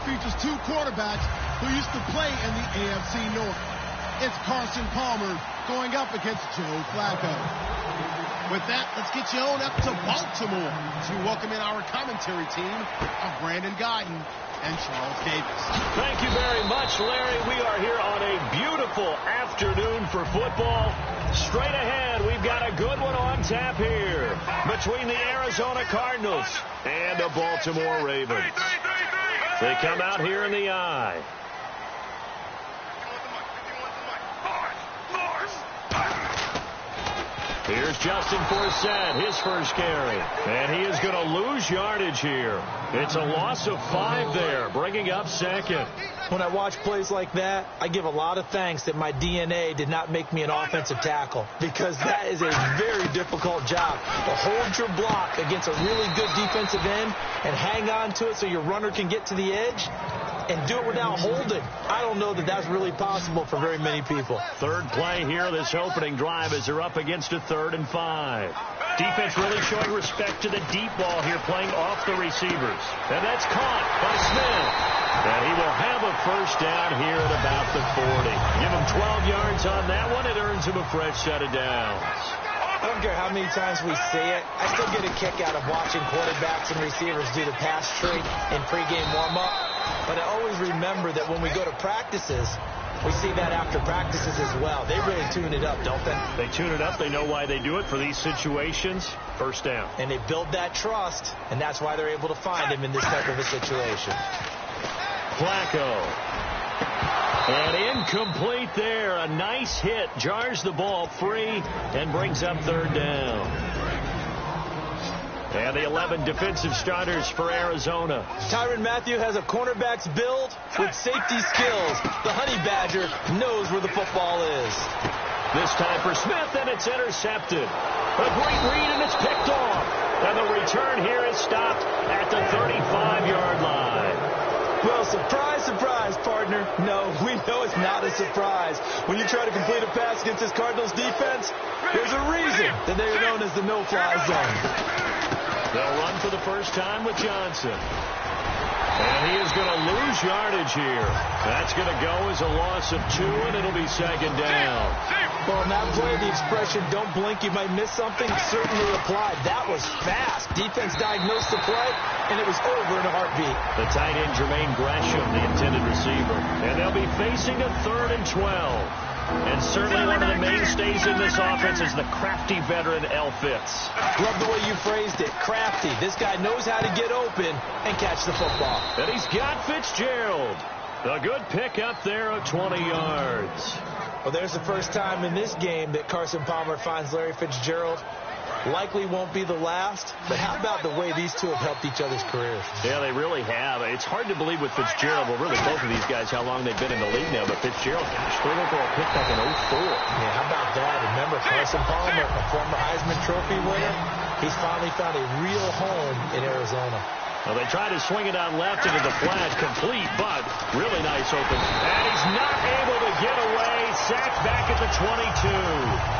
features two quarterbacks who used to play in the AFC North. It's Carson Palmer going up against Joe Flacco. With that, let's get you on up to Baltimore to welcome in our commentary team of Brandon Guyton and Charles Davis. Thank you very much, Larry. We are here on a beautiful afternoon for football. Straight ahead, we've got a good one on tap here between the Arizona Cardinals and the Baltimore Ravens. They come out here in the eye. Here's Justin Forsett, his first carry. And he is going to lose yardage here. It's a loss of 5 there, bringing up second. When I watch plays like that, I give a lot of thanks that my DNA did not make me an offensive tackle, because that is a very difficult job to hold your block against a really good defensive end and hang on to it so your runner can get to the edge and do it without holding. I don't know that that's really possible for very many people. Third play here, this opening drive, as they're up against a 3rd and 5. Defense really showing respect to the deep ball here, playing off the receivers. And that's caught by Smith. And he will have a first down here at about the 40. Give him 12 yards on that one. It earns him a fresh set of downs. I don't care how many times we say it. I still get a kick out of watching quarterbacks and receivers do the pass tree in pregame warm-up. But I always remember that when we go to practices, we see that after practices as well. They really tune it up, don't they? They tune it up. They know why they do it for these situations. First down. And they build that trust, and that's why they're able to find him in this type of a situation. Flacco. And incomplete there. A nice hit. Jars the ball free and brings up 3rd down. And the 11 defensive starters for Arizona. Tyrann Mathieu has a cornerback's build with safety skills. The Honey Badger knows where the football is. This time for Smith, and it's intercepted. A great read, and it's picked off. And the return here is stopped at the 35-yard line. Well, surprise, surprise, partner. No, we know it's not a surprise. When you try to complete a pass against this Cardinals defense, there's a reason that they are known as the no-fly zone. They'll run for the first time with Johnson. And he is going to lose yardage here. That's going to go as a loss of 2, and it'll be second down. Well, in that play, the expression, don't blink, you might miss something, certainly applied. That was fast. Defense diagnosed the play, and it was over in a heartbeat. The tight end, Jermaine Gresham, the intended receiver. And they'll be facing a 3rd and 12. And certainly one of the mainstays in this offense is the crafty veteran L. Fitz. Love the way you phrased it, crafty. This guy knows how to get open and catch the football. And he's got Fitzgerald. A good pickup there of 20 yards. Well, there's the first time in this game that Carson Palmer finds Larry Fitzgerald. Likely won't be the last, but how about the way these two have helped each other's careers? Yeah, they really have. It's hard to believe with Fitzgerald, well, really both of these guys, how long they've been in the league now, but Fitzgerald, gosh, third overall pick back in 04. Yeah, how about that? Remember Carson Palmer, a former Heisman Trophy winner? He's finally found a real home in Arizona. Well, they try to swing it out left into the flat, complete, but really nice open. And he's not able to get away. Sacked back at the 22.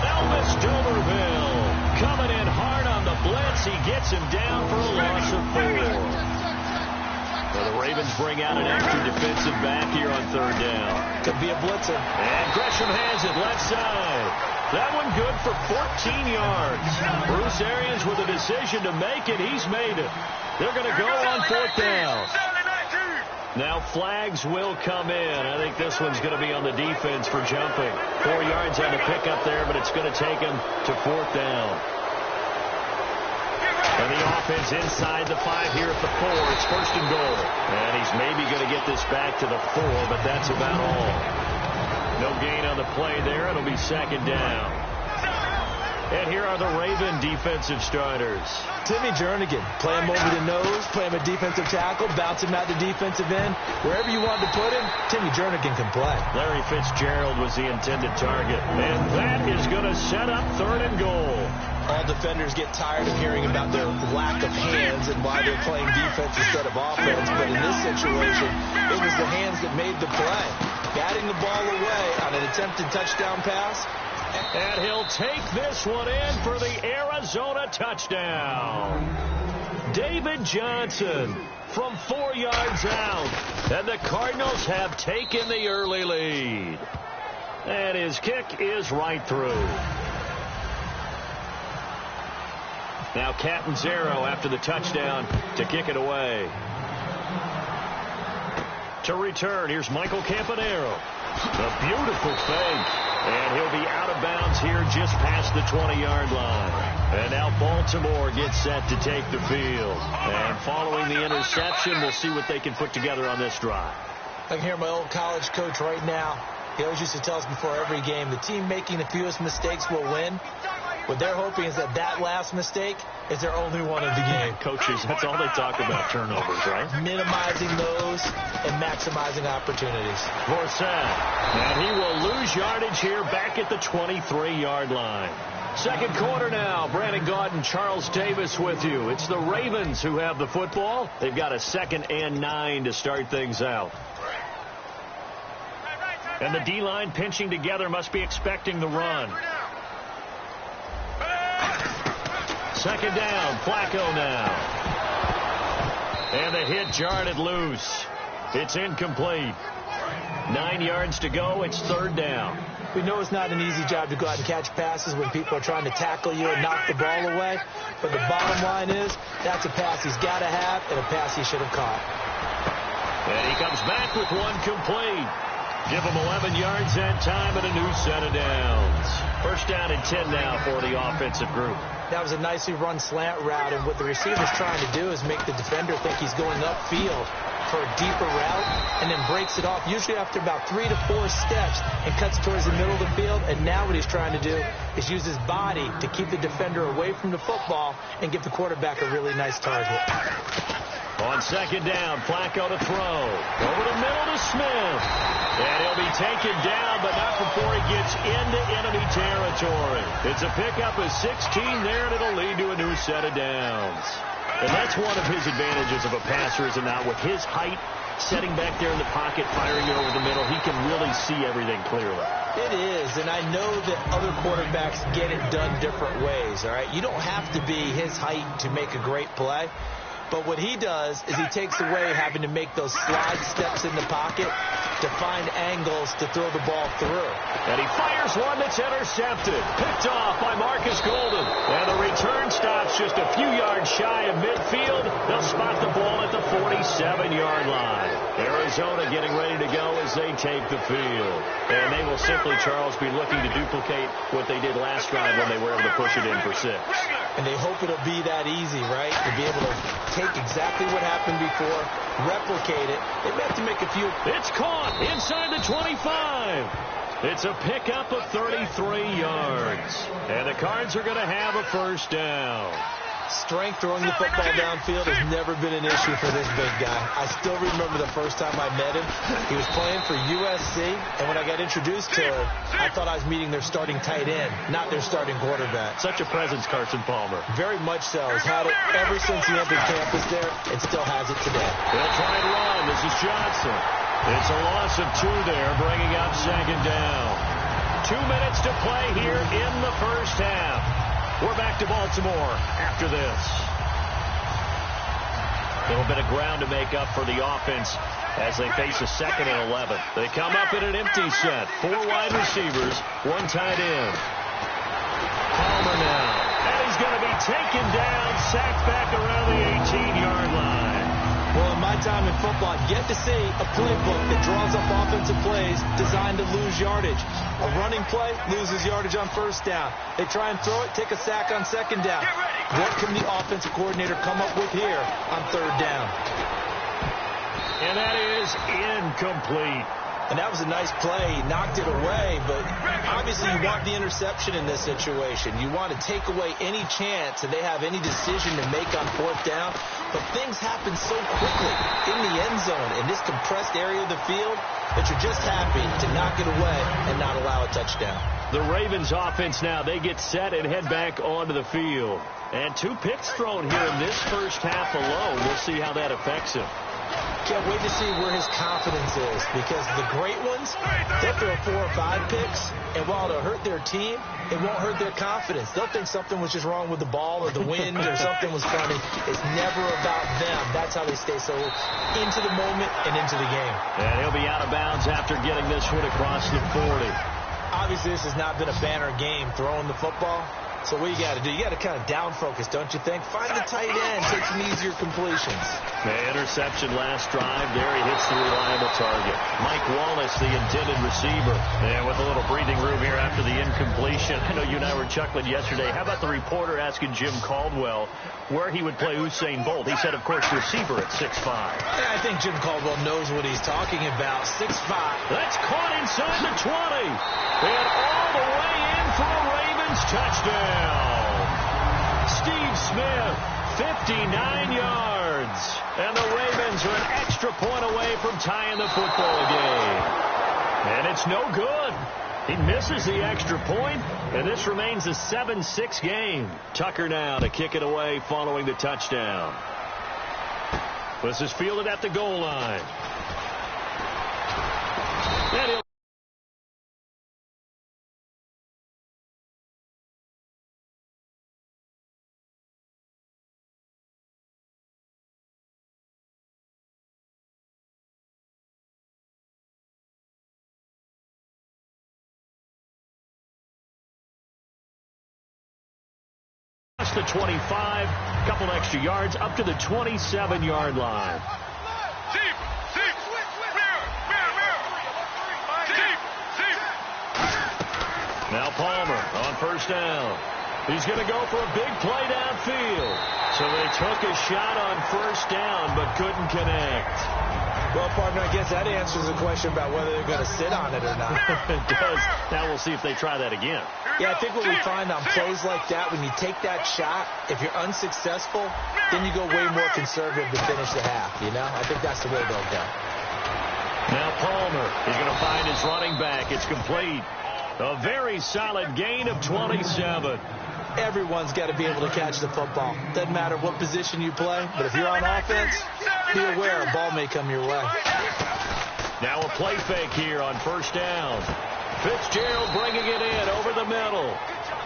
Elvis Dumerville coming in hard on the blitz. He gets him down for a loss of 4. Well, the Ravens bring out an extra defensive back here on 3rd down. Could be a blitzer. And Gresham has it left side. That one good for 14 yards. Bruce Arians with a decision to make it. He's made it. They're going to go on 4th down. Now flags will come in. I think this one's going to be on the defense for jumping. 4 yards on the pickup there, but it's going to take him to 4th down. And the offense inside the 5 here at the 4. It's 1st and goal. And he's maybe going to get this back to the 4, but that's about all. No gain on the play there. It'll be 2nd down. And here are the Raven defensive starters. Timmy Jernigan, play him over the nose, play him a defensive tackle, bounce him out the defensive end. Wherever you want to put him, Timmy Jernigan can play. Larry Fitzgerald was the intended target. And that is going to set up 3rd and goal. All defenders get tired of hearing about their lack of hands and why they're playing defense instead of offense. But in this situation, it was the hands that made the play. Batting the ball away on an attempted touchdown pass. And he'll take this one in for the Arizona touchdown. David Johnson, from 4 yards out. And the Cardinals have taken the early lead. And his kick is right through. Now Catanzaro after the touchdown to kick it away. To return, here's Michael Campanaro. A beautiful fake. And he'll be out of bounds here just past the 20-yard line. And now Baltimore gets set to take the field. And following the interception, we'll see what they can put together on this drive. I can hear my old college coach right now. He always used to tell us before every game, the team making the fewest mistakes will win. What they're hoping is that last mistake is their only one of the game. Coaches, that's all they talk about, turnovers, right? Minimizing those and maximizing opportunities. Forsett, and he will lose yardage here back at the 23-yard line. Second quarter now. Brandon Gaudin, Charles Davis with you. It's the Ravens who have the football. They've got a 2nd and 9 to start things out. And the D-line pinching together, must be expecting the run. Second down, Flacco now. And the hit jarred it loose. It's incomplete. 9 yards to go. It's 3rd down. We know it's not an easy job to go out and catch passes when people are trying to tackle you and knock the ball away. But the bottom line is that's a pass he's got to have and a pass he should have caught. And he comes back with one complete. Give him 11 yards and time and a new set of downs. 1st down and 10 now for the offensive group. That was a nicely run slant route, and what the receiver's trying to do is make the defender think he's going upfield for a deeper route and then breaks it off, usually after about 3 to 4 steps, and cuts towards the middle of the field. And now what he's trying to do is use his body to keep the defender away from the football and give the quarterback a really nice target. On 2nd down, Flacco to throw. Over the middle to Smith. And he'll be taken down, but not before he gets into enemy territory. It's a pickup of 16 there, and it'll lead to a new set of downs. And that's one of his advantages of a passer, is it not? With his height, setting back there in the pocket, firing it over the middle, he can really see everything clearly. It is, and I know that other quarterbacks get it done different ways, all right? You don't have to be his height to make a great play. But what he does is he takes away having to make those slide steps in the pocket to find angles to throw the ball through. And he fires one that's intercepted. Picked off by Marcus Golden. And the return stops just a few yards shy of midfield. They'll spot the ball at the 47-yard line. Arizona getting ready to go as they take the field. And they will simply, Charles, be looking to duplicate what they did last drive when they were able to push it in for 6. And they hope it'll be that easy, right? To be able to take exactly what happened before, replicate it. They may have to make a few. It's caught inside the 25. It's a pickup of 33 yards. And the Cards are going to have a 1st down. Strength throwing the football downfield has never been an issue for this big guy. I still remember the first time I met him. He was playing for USC, and when I got introduced to him, I thought I was meeting their starting tight end, not their starting quarterback. Such a presence, Carson Palmer. Very much so. He's had it ever since he entered campus there, and still has it today. They'll try and run. This is Johnson. It's a loss of 2 there, bringing up 2nd down. 2 minutes to play here in the 1st half. We're back to Baltimore after this. A little bit of ground to make up for the offense as they face a 2nd and 11. They come up in an empty set. 4 wide receivers, 1 tight end. Palmer now. And he's going to be taken down, sacked back around the 18-yard line. Well, in my time in football, I've yet to see a playbook that draws up offensive plays designed to lose yardage. A running play loses yardage on 1st down. They try and throw it, take a sack on 2nd down. What can the offensive coordinator come up with here on 3rd down? And that is incomplete. And that was a nice play. He knocked it away, but obviously you want the interception in this situation. You want to take away any chance that they have any decision to make on 4th down. But things happen so quickly in the end zone in this compressed area of the field that you're just happy to knock it away and not allow a touchdown. The Ravens offense now, they get set and head back onto the field. And 2 picks thrown here in this 1st half alone. We'll see how that affects him. Can't wait to see where his confidence is, because the great ones, they'll throw 4 or 5 picks, and while it'll hurt their team, it won't hurt their confidence. They'll think something was just wrong with the ball or the wind or something was funny. It's never about them. That's how they stay so into the moment and into the game. And he'll be out of bounds after getting this one across the 40. Obviously, this has not been a banner game throwing the football. So what you got to do, you got to kind of down focus, don't you think? Find the tight end, take some easier completions. The interception last drive. There he hits the reliable target. Mike Wallace, the intended receiver. And with a little breathing room here after the incompletion. I know you and I were chuckling yesterday. How about the reporter asking Jim Caldwell where he would play Usain Bolt? He said, of course, receiver at 6'5". Yeah, I think Jim Caldwell knows what he's talking about. 6'5". That's caught inside the 20. And all the way in for a Ravens touchdown. Steve Smith, 59 yards. And the Ravens are an extra point away from tying the football game. And it's no good. He misses the extra point, and this remains a 7-6 game. Tucker now to kick it away following the touchdown. This is fielded at the goal line. And he'll the 25, couple extra yards up to the 27-yard line. Now Palmer on first down. He's going to go for a big play downfield. So they took a shot on first down but couldn't connect. Well, partner, I guess that answers the question about whether they're going to sit on it or not. It does. Now we'll see if they try that again. Yeah, I think what we find on plays like that, when you take that shot, if you're unsuccessful, then you go way more conservative to finish the half, you know? I think that's the way they'll go. Now Palmer, he's going to find his running back. It's complete. A very solid gain of 27. Everyone's got to be able to catch the football. Doesn't matter what position you play, but if you're on offense, be aware a ball may come your way. Now a play fake here on first down. Fitzgerald bringing it in over the middle.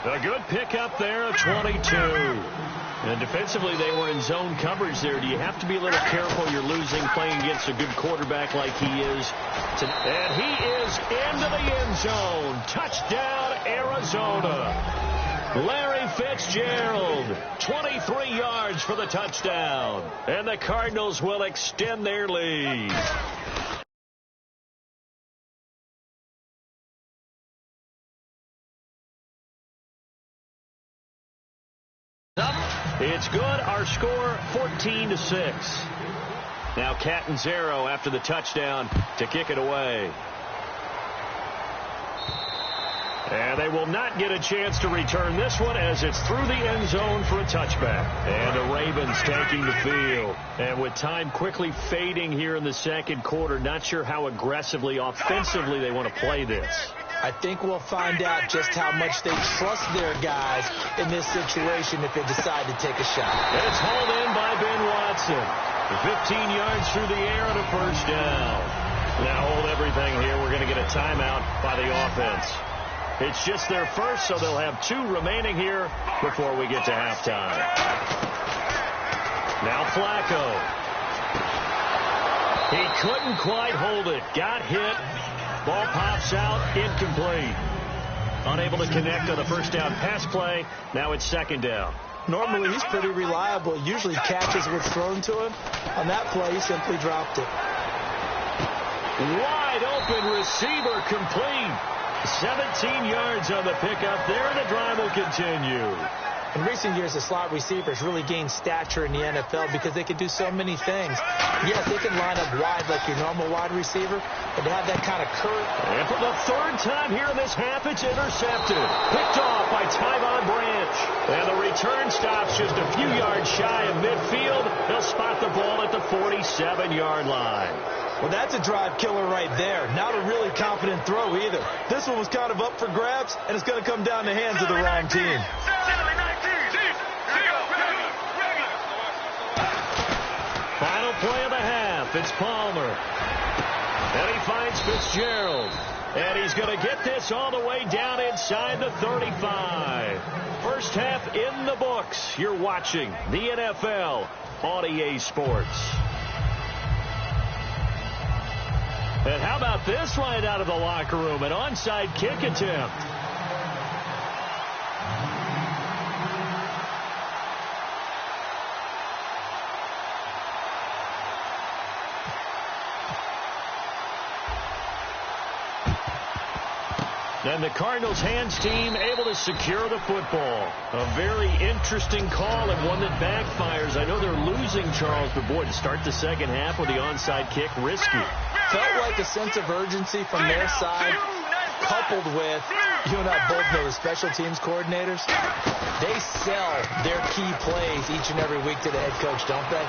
A good pickup there at 22. And defensively, they were in zone coverage there. Do you have to be a little careful? You're losing playing against a good quarterback like he is. And he is into the end zone. Touchdown, Arizona. Larry Fitzgerald, 23 yards for the touchdown. And the Cardinals will extend their lead. It's good. Our score, 14-6. Now Catanzaro after the touchdown to kick it away. And they will not get a chance to return this one as it's through the end zone for a touchback. And the Ravens taking the field. And with time quickly fading here in the second quarter, not sure how aggressively, offensively they want to play this. I think we'll find out just how much they trust their guys in this situation if they decide to take a shot. And it's hauled in by Ben Watson. 15 yards through the air and a first down. Now hold everything here. We're going to get a timeout by the offense. It's just their first, so they'll have 2 remaining here before we get to halftime. Now Flacco. He couldn't quite hold it. Got hit. Ball pops out, incomplete. Unable to connect on the first down pass play. Now it's second down. Normally, he's pretty reliable. He usually catches what's thrown to him. On that play, he simply dropped it. Wide open receiver complete. 17 yards on the pickup there, and the drive will continue. In recent years, the slot receivers really gained stature in the NFL because they can do so many things. Yes, they can line up wide like your normal wide receiver, but to have that kind of curve. And for the third time here in this half, it's intercepted. Picked off by Tyvon Branch. And the return stops just a few yards shy of midfield. They'll spot the ball at the 47-yard line. Well, that's a drive killer right there. Not a really confident throw either. This one was kind of up for grabs, and it's going to come down the hands of the wrong team. Final play of the half. It's Palmer. And he finds Fitzgerald. And he's going to get this all the way down inside the 35. First half in the books. You're watching the NFL on EA Sports. And how about this right out of the locker room? An onside kick attempt. And the Cardinals' hands team able to secure the football. A very interesting call and one that backfires. I know they're losing, Charles, but boy, to start the second half with the onside kick, risky. Felt like a sense of urgency from their side, coupled with, you and I both know the special teams coordinators. They sell their key plays each and every week to the head coach, don't they?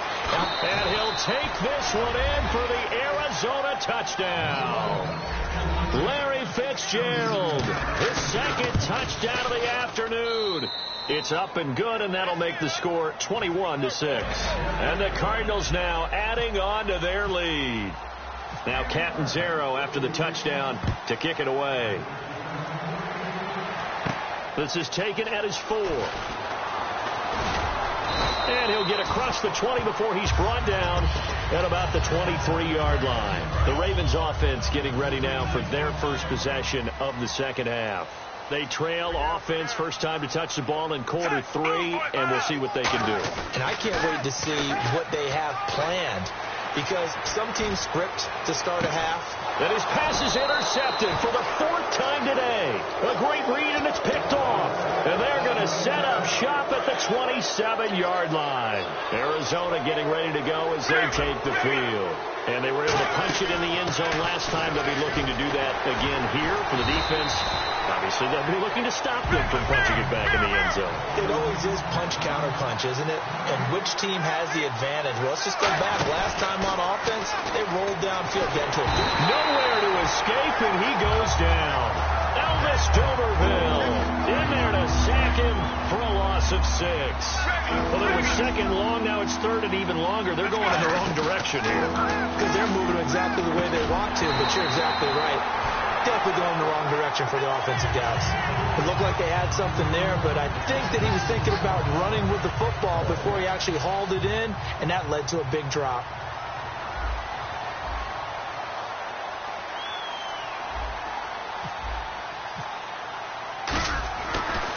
And he'll take this one in for the Arizona touchdown. Larry Fitzgerald, his second touchdown of the afternoon. It's up and good, and that'll make the score 21-6. And the Cardinals now adding on to their lead. Now Catanzaro after the touchdown to kick it away. This is taken at his 4. And he'll get across the 20 before he's brought down at about the 23-yard line. The Ravens offense getting ready now for their first possession of the second half. They trail offense, first time to touch the ball in quarter 3, and we'll see what they can do. And I can't wait to see what they have planned, because some teams script to start a half. And his pass is intercepted for the 4th time today. A great read, and it's picked off. And they're going to set up shop at the 27-yard line. Arizona getting ready to go as they take the field. And they were able to punch it in the end zone last time. They'll be looking to do that again here for the defense. Obviously, they'll be looking to stop them from punching it back in the end zone. It always is punch-counter-punch, isn't it? And which team has the advantage? Well, let's just go back. Last time on offense, they rolled downfield, getting to it. Nowhere to escape, and he goes down. Elvis Dumerville in there to sack him for a loss of 6. Well, it was second long. Now it's third and even longer. They're going in the wrong direction here. Because they're moving exactly the way they want to, but you're exactly right. Definitely going in the wrong direction for the offensive guys. It looked like they had something there, but I think that he was thinking about running with the football before he actually hauled it in, and that led to a big drop.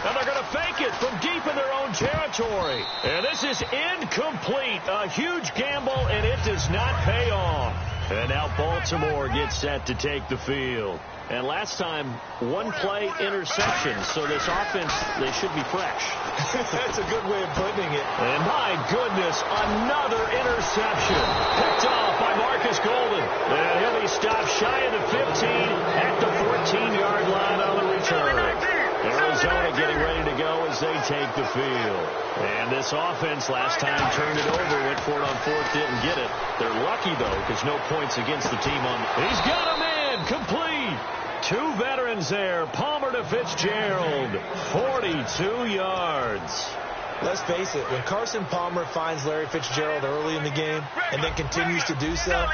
And they're going to fake it from deep in their own territory. And this is incomplete. A huge gamble, and it does not pay off. And now Baltimore gets set to take the field. And last time, one play interception. So this offense, they should be fresh. That's a good way of putting it. And my goodness, another interception. Picked off by Marcus Golden. And he'll be stopped shy of the 15 at the 14-yard line on the return. Arizona getting ready to go as they take the field. And this offense last time turned it over, went for it on 4th, didn't get it. They're lucky, though, because no points against the team on. He's got him in, complete. 2 veterans there, Palmer to Fitzgerald, 42 yards. Let's face it, when Carson Palmer finds Larry Fitzgerald early in the game and then continues to do so,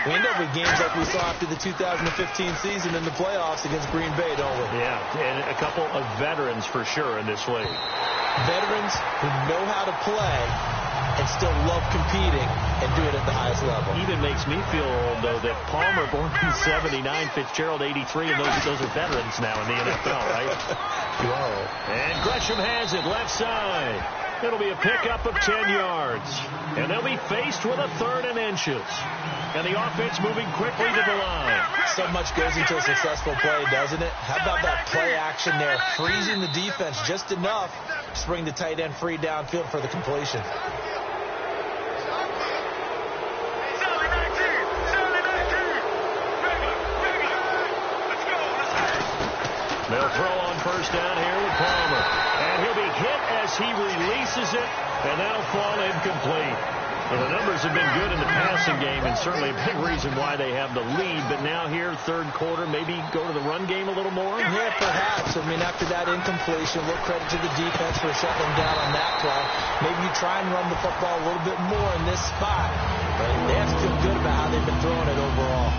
we end up with games like we saw after the 2015 season in the playoffs against Green Bay, don't we? Yeah, and a couple of veterans for sure in this league. Veterans who know how to play and still love competing and do it at the highest level. Even makes me feel old, though, that Palmer, born in 79, Fitzgerald, 83, and those are veterans now in the NFL, right? You are old. And Gresham has it left side. It'll be a pickup of 10 yards. And they'll be faced with a 3rd and inches. And the offense moving quickly to the line. So much goes into a successful play, doesn't it? How about that play action there? Freezing the defense just enough to bring the tight end free downfield for the completion. They'll throw on first down here with Palmer. And he'll be hit as he releases it, and that'll fall incomplete. Well, the numbers have been good in the passing game, and certainly a big reason why they have the lead. But now here, third quarter, maybe go to the run game a little more? Yeah, perhaps. I mean, after that incompletion, a little credit to the defense for shutting them down on that play. Maybe you try and run the football a little bit more in this spot. But they have to feel good about how they've been throwing it overall.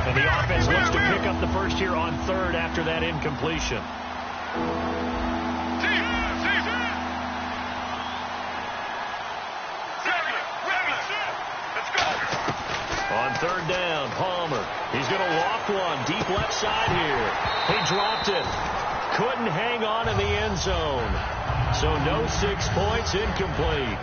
And the offense looks to pick up the first here on third after that incompletion. On third down, Palmer. He's going to loft one deep left side here. He dropped it. Couldn't hang on in the end zone. So no 6 points, incomplete.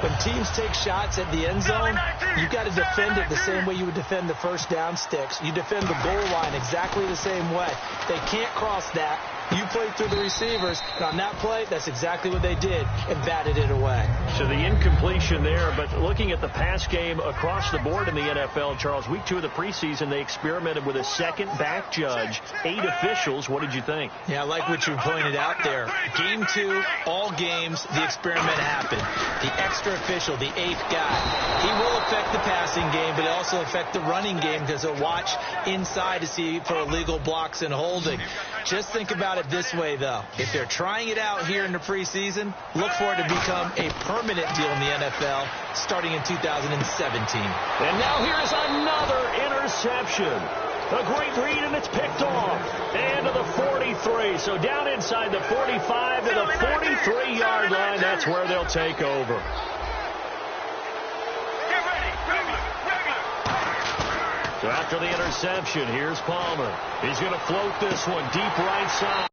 When teams take shots at the end zone, you've got to defend it the same way you would defend the first down sticks. You defend the goal line exactly the same way. They can't cross that. You play through the receivers, and on that play, that's exactly what they did, and batted it away. So the incompletion there, but looking at the pass game across the board in the NFL, Charles, week 2 of the preseason, they experimented with a second back judge, 8 officials. What did you think? Yeah, I like what you pointed out there. Game 2, all games, the experiment happened. The extra official, the 8th guy, he will affect the passing game, but also affect the running game because he'll watch inside to see for illegal blocks and holding. Just think about it this way, though. If they're trying it out here in the preseason, look for it to become a permanent deal in the NFL starting in 2017. And now here's another interception. A great read, and it's picked off. And to the 43. So down inside the 45 to the 43-yard line. That's where they'll take over. So after the interception, here's Palmer. He's going to float this one deep right side.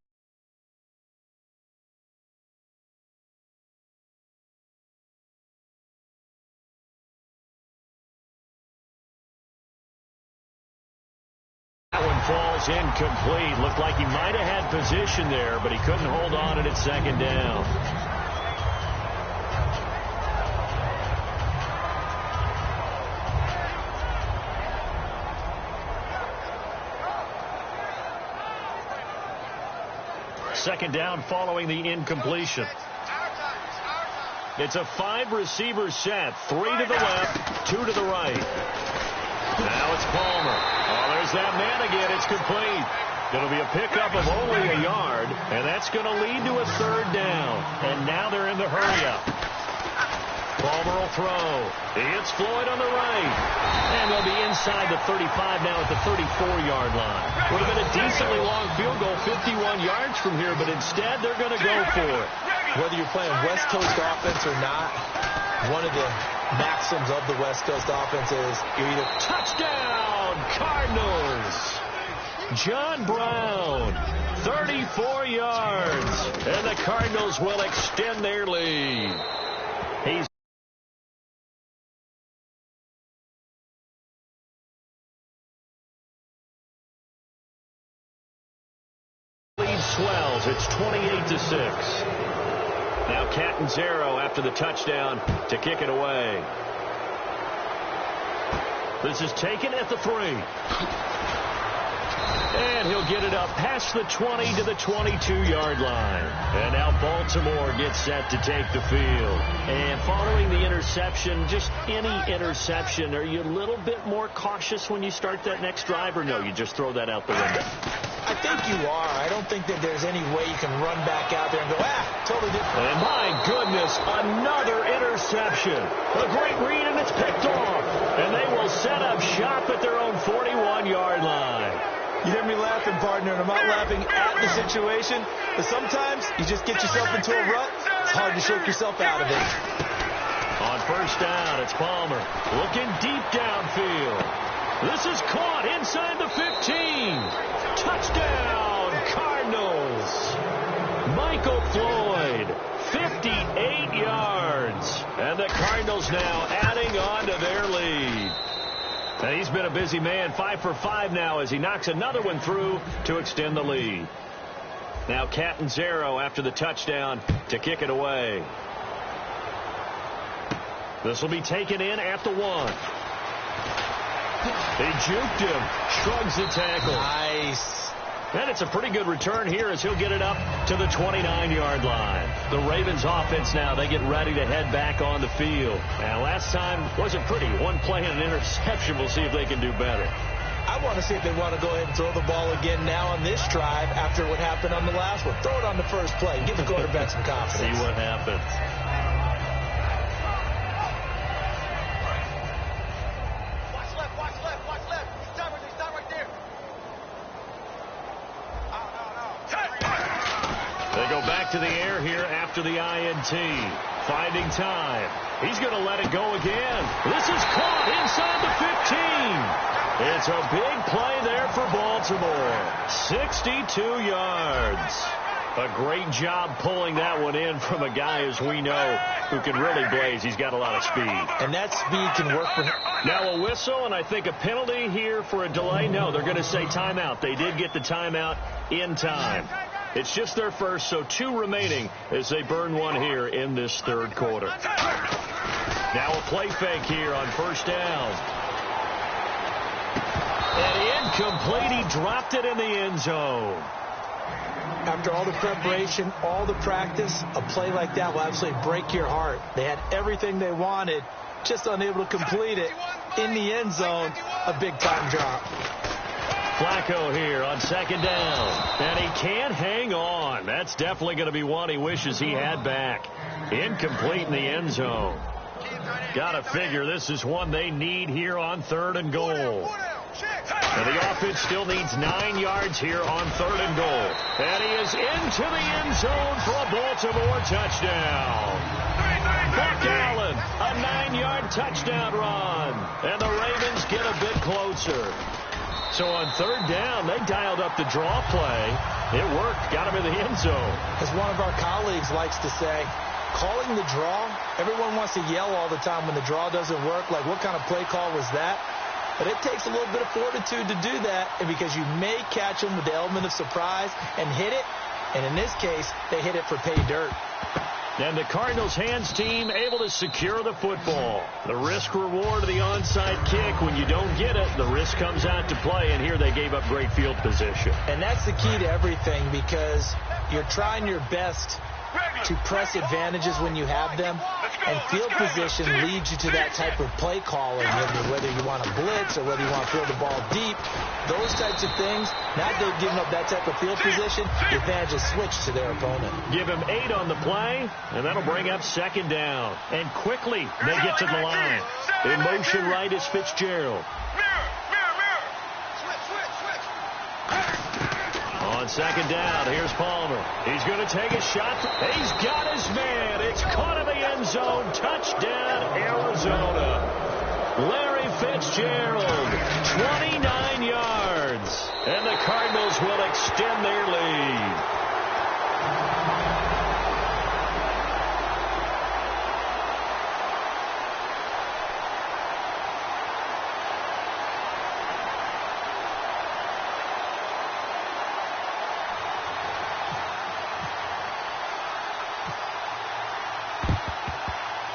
That one falls incomplete. Looked like he might have had position there, but he couldn't hold on, and it's second down. Second down following the incompletion. It's a 5-receiver set. 3 to the left, 2 to the right. Now it's Palmer. Oh, there's that man again. It's complete. Going to be a pickup of only a yard, and that's going to lead to a third down. And now they're in the hurry-up. Palmer will throw. He hits Floyd on the right. And they'll be inside the 35 now at the 34-yard line. Would have been a decently long field goal, 51 yards from here, but instead they're going to go for it. Whether you're playing West Coast offense or not, one of the maxims of the West Coast offense is you're either touchdown, Cardinals. John Brown, 34 yards, and the Cardinals will extend their lead. He's swells. It's 28-6. Now Catanzaro after the touchdown to kick it away. This is taken at the 3. And he'll get it up past the 20 to the 22-yard line. And now Baltimore gets set to take the field. And following the interception, just any interception, are you a little bit more cautious when you start that next drive, or no, you just throw that out the window? I think you are. I don't think that there's any way you can run back out there and go, totally different. And my goodness, another interception. A great read, and it's picked off. And they will set up shop at their own 41-yard line. You hear me laughing, partner, and I'm not laughing at the situation, but sometimes you just get yourself into a rut. It's hard to shake yourself out of it. On first down, it's Palmer looking deep downfield. This is caught inside the 15. Touchdown, Cardinals. Michael Floyd, 58 yards. And the Cardinals now adding on to their lead. And he's been a busy man, 5 for 5 now as he knocks another one through to extend the lead. Now Catanzaro after the touchdown to kick it away. This will be taken in at the 1. They juked him, shrugs the tackle. Nice. And it's a pretty good return here as he'll get it up to the 29-yard line. The Ravens offense now, they get ready to head back on the field. And last time wasn't pretty. One play and an interception. We'll see if they can do better. I want to see if they want to go ahead and throw the ball again now on this drive after what happened on the last one. Throw it on the first play. Give the quarterback some confidence. See what happens. Watch left. Watch left. to the air here after the INT. Finding time. He's going to let it go again. This is caught inside the 15. It's a big play there for Baltimore. 62 yards. A great job pulling that one in from a guy, as we know, who can really blaze. He's got a lot of speed. And that speed can work for him. Now a whistle, and I think a penalty here for a delay. No, they're going to say timeout. They did get the timeout in time. It's just their first, so 2 remaining as they burn one here in this third quarter. Now a play fake here on first down. And incomplete. He dropped it in the end zone. After all the preparation, all the practice, a play like that will absolutely break your heart. They had everything they wanted, just unable to complete it. In the end zone, a big-time drop. Flacco here on second down. And he can't hang on. That's definitely going to be one he wishes he had back. Incomplete in the end zone. Got to figure this is one they need here on third and goal. And the offense still needs 9 yards here on third and goal. And he is into the end zone for a Baltimore touchdown. Buck Allen, a 9-yard touchdown run. And the Ravens get a bit closer. So on third down, they dialed up the draw play. It worked. Got him in the end zone. As one of our colleagues likes to say, calling the draw, everyone wants to yell all the time when the draw doesn't work. Like, what kind of play call was that? But it takes a little bit of fortitude to do that, and because you may catch them with the element of surprise and hit it, and in this case, they hit it for pay dirt. And the Cardinals' hands team able to secure the football. The risk-reward of the onside kick, when you don't get it, the risk comes out to play, and here they gave up great field position. And that's the key to everything, because you're trying your best to press advantages when you have them, and field position leads you to that type of play calling, whether you want to blitz or whether you want to throw the ball deep, those types of things. Now they've given up that type of field position, the advantage is switched to their opponent. Give him 8 on the play, and that'll bring up second down. And quickly, they get to the line. In motion right is Fitzgerald. On second down, here's Palmer. He's going to take a shot. He's got his man. It's caught in the end zone. Touchdown, Arizona. Larry Fitzgerald, 29 yards. And the Cardinals will extend their lead.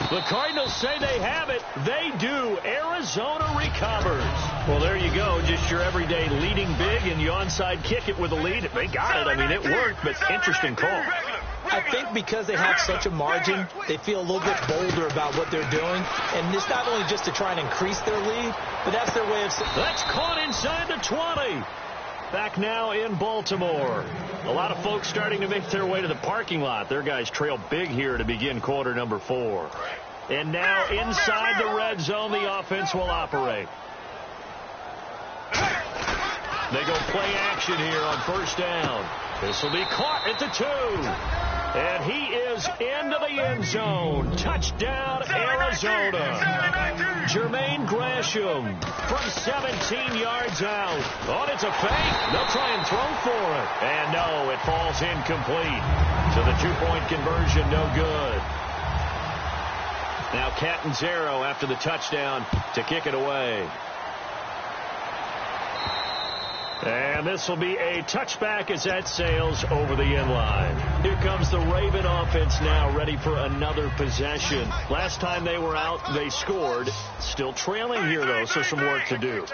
The Cardinals say they have it. They do. Arizona recovers. Well, there you go. Just your everyday leading big, and you onside kick it with a lead. They got it. I mean, it worked, but interesting call. I think because they have such a margin, they feel a little bit bolder about what they're doing. And it's not only just to try and increase their lead, but that's their way of... That's caught inside the 20. Back now in Baltimore. A lot of folks starting to make their way to the parking lot. Their guys trail big here to begin quarter number 4. And now inside the red zone, the offense will operate. They go play action here on first down. This will be caught at the 2. And he is into the end zone. Touchdown, Arizona. Jermaine Gresham from 17 yards out. Oh, it's a fake. They'll try and throw for it. And no, it falls incomplete. So the 2-point conversion, no good. Now Catanzaro after the touchdown to kick it away. And this will be a touchback as that sails over the end line. Here comes the Raven offense now, ready for another possession. Last time they were out, they scored. Still trailing here, though, so some work to do.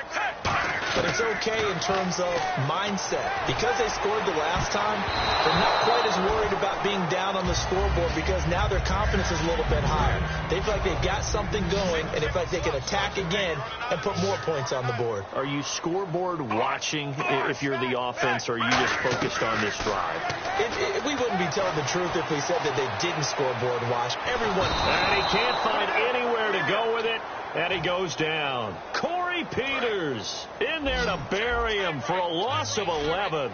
But it's okay in terms of mindset. Because they scored the last time, they're not quite as worried about being down on the scoreboard because now their confidence is a little bit higher. They feel like they've got something going, and they feel like they can attack again and put more points on the board. Are you scoreboard watching if you're the offense, or are you just focused on this drive? We wouldn't be telling the truth if we said that they didn't scoreboard watch. Everyone. And he can't find anywhere to go with it, and he goes down. Corey Corey Peters in there to bury him for a loss of 11.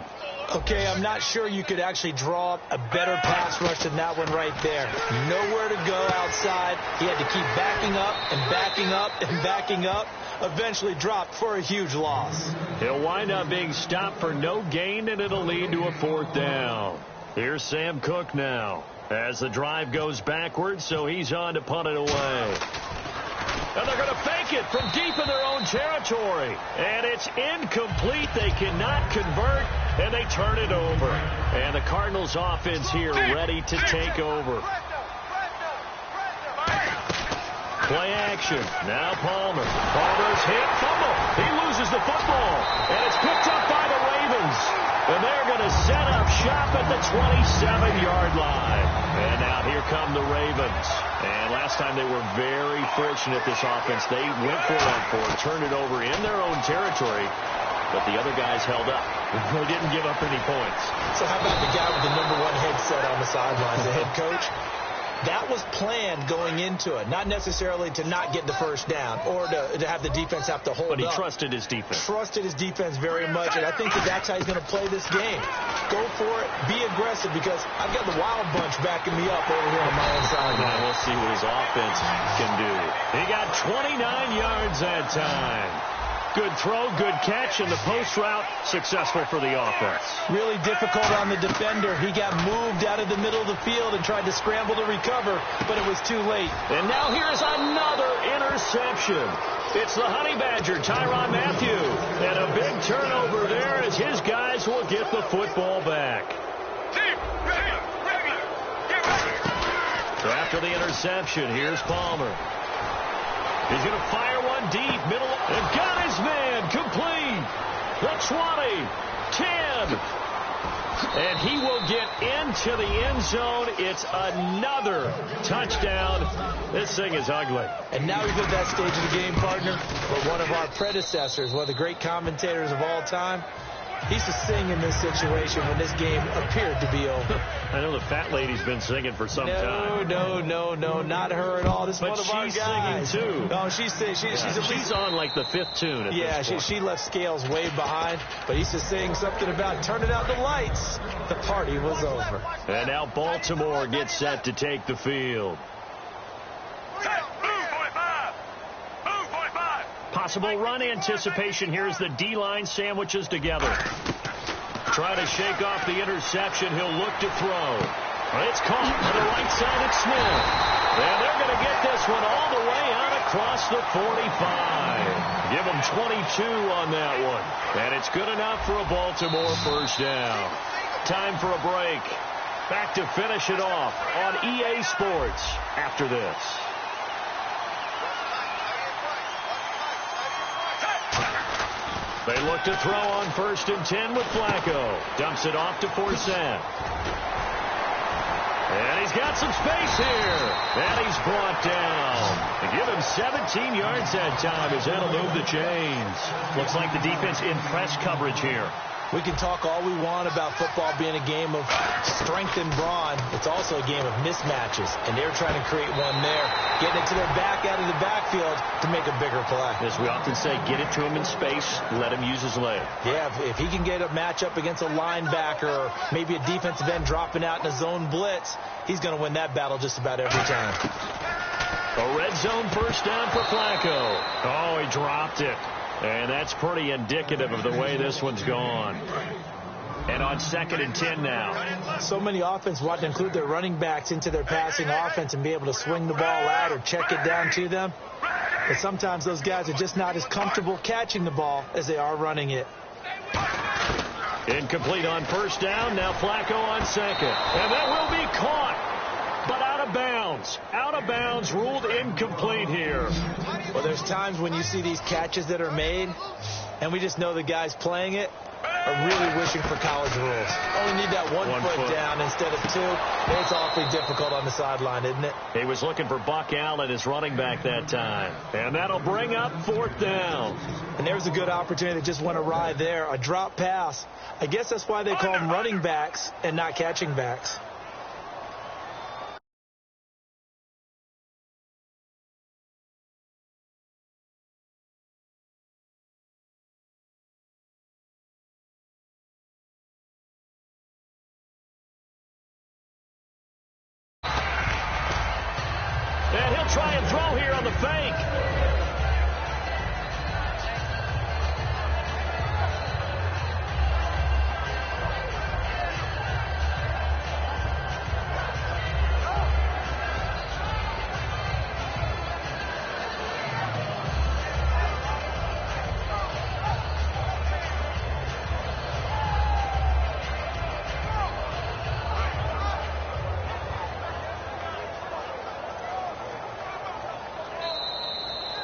Okay, I'm not sure you could actually draw up a better pass rush than that one right there. Nowhere to go outside. He had to keep backing up and backing up and backing up. Eventually dropped for a huge loss. He'll wind up being stopped for no gain, and it'll lead to a 4th down. Here's Sam Cook now as the drive goes backwards, so he's on to punt it away. And they're going to fake it from deep in their own territory. And it's incomplete. They cannot convert, and they turn it over. And the Cardinals offense here ready to take over. Play action. Now Palmer. Palmer's hit. Fumble. He loses the football. And it's picked up by the Ravens. And they're going to set up shop at the 27-yard line. And now here come the Ravens. And last time they were very fortunate, this offense. They went for it on 4, turned it over in their own territory. But the other guys held up. They didn't give up any points. So how about the guy with the #1 headset on the sidelines, the head coach? That was planned going into it, not necessarily to not get the first down or to have the defense have to hold up. But he trusted his defense. Trusted his defense very much, and I think that's how he's going to play this game. Go for it, be aggressive, because I've got the Wild Bunch backing me up over here on my own side. Now we'll see what his offense can do. He got 29 yards that time. Good throw, good catch, and the post route successful for the offense. Really difficult on the defender. He got moved out of the middle of the field and tried to scramble to recover, but it was too late. And now here's another interception. It's the Honey Badger, Tyrann Mathieu. And a big turnover there as his guys will get the football back. So after the interception, here's Palmer. He's going to fire one deep, middle, and got his man, complete. The 20, 10. And he will get into the end zone. It's another touchdown. This thing is ugly. And now we've at that stage of the game, partner, where one of our predecessors, one of the great commentators of all time, he used to sing in this situation when this game appeared to be over. I know the fat lady's been singing for some time. No, not her at all. This is one of our guys. But she's singing, too. No, she's on like the 5th tune at this point. She left Scales way behind, but he used to sing something about turning out the lights. The party was over. And now Baltimore gets set to take the field. Possible run anticipation here as the D-line sandwiches together. Try to shake off the interception. He'll look to throw. It's caught on the right side of Smith. And they're going to get this one all the way out across the 45. Give them 22 on that one. And it's good enough for a Baltimore first down. Time for a break. Back to finish it off on EA Sports after this. They look to throw on 1st and 10 with Flacco. Dumps it off to Forsett. And he's got some space here. And he's brought down. And give him 17 yards that time as that'll move the chains. Looks like the defense in press coverage here. We can talk all we want about football being a game of strength and brawn. It's also a game of mismatches, and they're trying to create one there, getting it to their back out of the backfield to make a bigger play. As we often say, get it to him in space, let him use his leg. Yeah, if he can get a matchup against a linebacker or maybe a defensive end dropping out in a zone blitz, he's going to win that battle just about every time. A red zone first down for Flacco. Oh, he dropped it. And that's pretty indicative of the way this one's gone. And on 2nd and 10 now. So many offenses want to include their running backs into their passing offense and be able to swing the ball out or check it down to them. But sometimes those guys are just not as comfortable catching the ball as they are running it. Incomplete on first down. Now Flacco on 2nd. And that will be caught. But out of bounds. Out of bounds, ruled incomplete here. Well, there's times when you see these catches that are made, and we just know the guys playing it are really wishing for college rules. Only need that one foot down instead of 2. It's awfully difficult on the sideline, isn't it? He was looking for Buck Allen, his running back that time. And that'll bring up 4th down. And there's a good opportunity that just went awry there. A drop pass. I guess that's why they call them running backs and not catching backs. He'll try and throw here on the fake.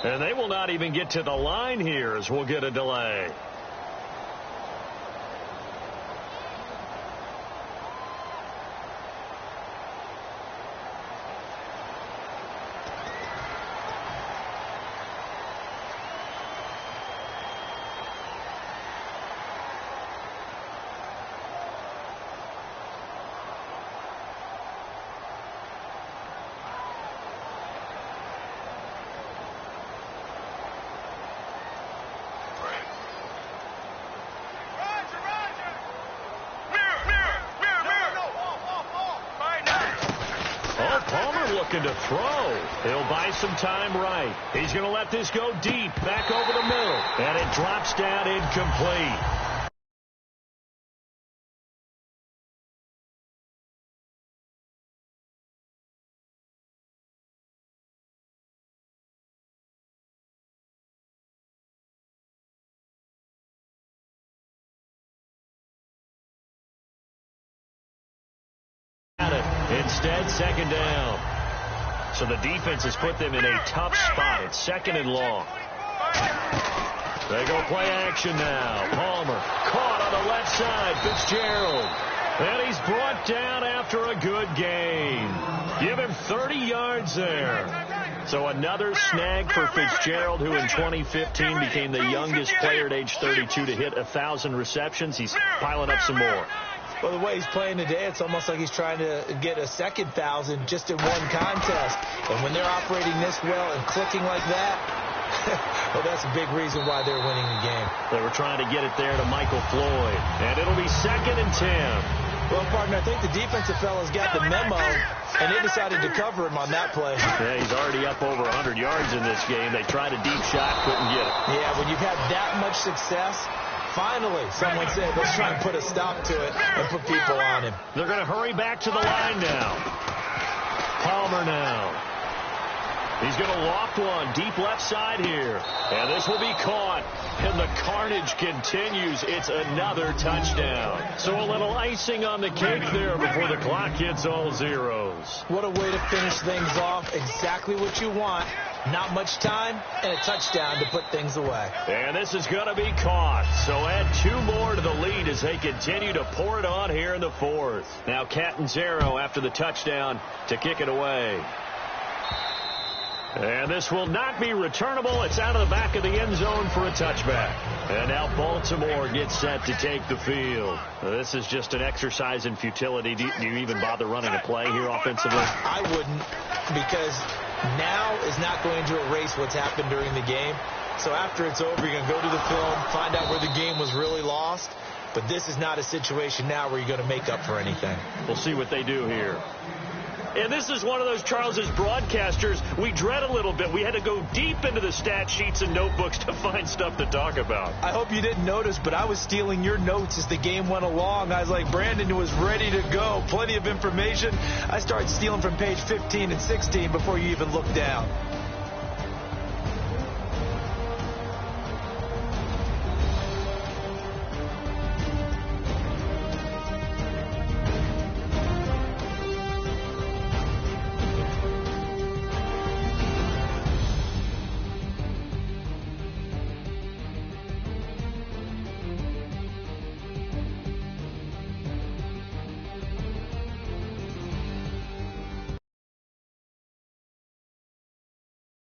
And they will not even get to the line here as we'll get a delay. Looking to throw. He'll buy some time right. He's going to let this go deep, back over the middle, and it drops down incomplete. Instead, second down. So the defense has put them in a tough spot. It's second and long. They go play action now. Palmer caught on the left side. Fitzgerald. And he's brought down after a good gain. Give him 30 yards there. So another snag for Fitzgerald, who in 2015 became the youngest player at age 32 to hit 1,000 receptions. He's piling up some more. Well, the way he's playing today, it's almost like he's trying to get a second 1,000 just in one contest. And when they're operating this well and clicking like that, well, that's a big reason why they're winning the game. They were trying to get it there to Michael Floyd. And it'll be 2nd and 10. Well, partner, I think the defensive fellas got the memo, and they decided to cover him on that play. Yeah, he's already up over 100 yards in this game. They tried a deep shot, couldn't get it. Yeah, when you've had that much success, finally, someone said, let's try and put a stop to it and put people on him. They're going to hurry back to the line now. Palmer now. He's going to loft one deep left side here. And this will be caught. And the carnage continues. It's another touchdown. So a little icing on the cake there before the clock hits all zeros. What a way to finish things off. Exactly what you want. Not much time and a touchdown to put things away. And this is going to be caught. So add 2 more to the lead as they continue to pour it on here in the 4th. Now Catanzaro after the touchdown to kick it away. And this will not be returnable. It's out of the back of the end zone for a touchback. And now Baltimore gets set to take the field. This is just an exercise in futility. Do you even bother running a play here offensively? I wouldn't, because now is not going to erase what's happened during the game. So after it's over, you're going to go to the film, find out where the game was really lost. But this is not a situation now where you're going to make up for anything. We'll see what they do here. And this is one of those, Charles, as broadcasters, we dread a little bit. We had to go deep into the stat sheets and notebooks to find stuff to talk about. I hope you didn't notice, but I was stealing your notes as the game went along. I was like, Brandon was ready to go. Plenty of information. I started stealing from page 15 and 16 before you even looked down.